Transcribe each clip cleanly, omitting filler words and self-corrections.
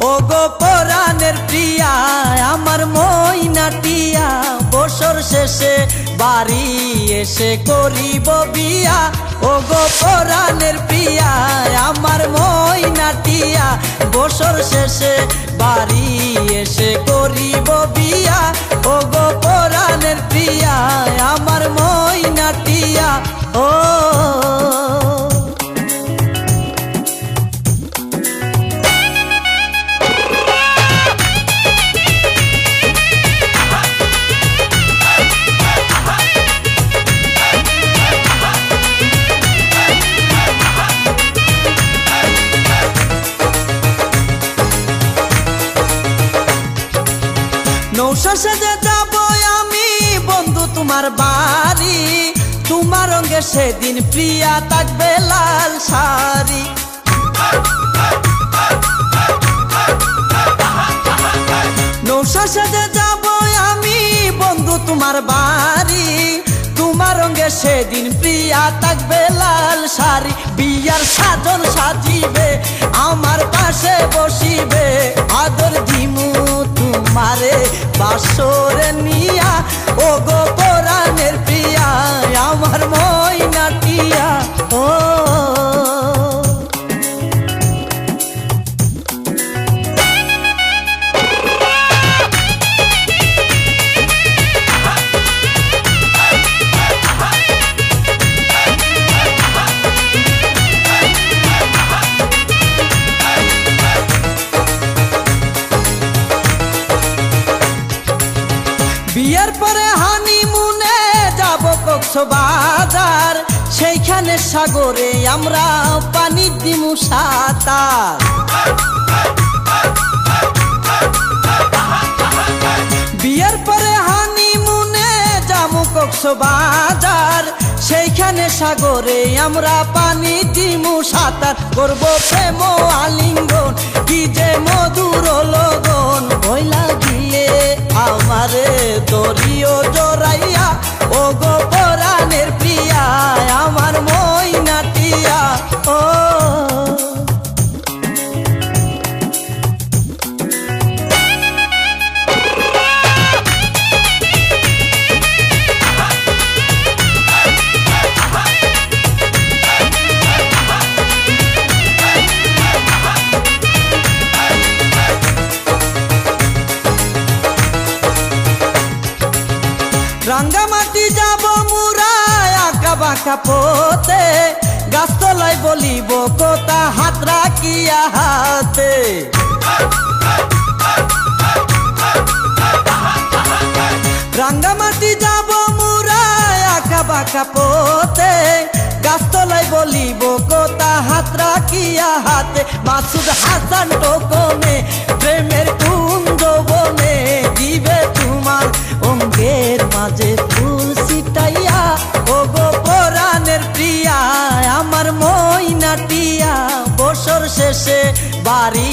ও গো পরাণের প্রিয়া আমার মইনাটিয়া বছর শেষে বাড়ি এসে করিব বিয়া ও গো পরাণের প্রিয়া আমার মইনাটিয়া বছর শেষে বাড়ি এসে করিব বিয়া ও গো পরাণের প্রিয়া আমার মইনাটিয়া ও নৌশা সেজে যাব আমি বন্ধু তোমার বাড়ি তোমার রঙে সেদিন প্রিয়া থাকবে লাল শাড়ি নৌশা সেজে যাব আমি বন্ধু তোমার বাড়ি তোমার রঙে সেদিন প্রিয়া থাকবে লাল শাড়ি বিয়ার সাজন সাজিবে আমার পাশে বসিবে আদর দিমু তোমারে বাসরে নিয়া ও গো পরাণের প্রিয়া আমার মইনাটিয়া ও বিয়ের পরে হানিমুনে যাব কক্সবাজার সেইখানে সাগরে আমরা পানি দিমু সাঁতার বিয়ের পরে হানিমুনে যাব কক্সবাজার সেইখানে সাগরে আমরা পানি দিমু সাঁতার করবো প্রেম আলিঙ্গন কি যে মধুর লগন ভইলা গিয়ে আমারে দরিও জড়াইয়া ও গো পরাণের প্রিয়া আমার মইনাটিয়া ও রাঙ্গামাটি যাব মুরা আঁকা বাঁকা পথে গাছতলায় বলিব কথা হাত রাখিয়া হাতে রাঙ্গামাটি যাব মুরা আঁকা বাঁকা পথে গাছতলায় বলিব কথা হাত রাখিয়া হাতে মাসুদ হাসান টোকনে প্রেমের কুঞ্জ বনে দিবে তোমার অঙ্গের মাঝে ফুল ছিটাইয়া ও গো পরাণের প্রিয়া আমার মইনাটিয়া বছর শেষে বাড়ি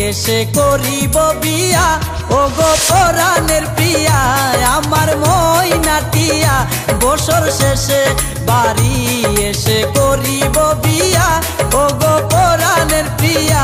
এসে করিব বিয়া ও গো পরাণের প্রিয়া আমার মইনাটিয়া বছর শেষে বাড়ি এসে করিব বিয়া ও গো পরাণের প্রিয়া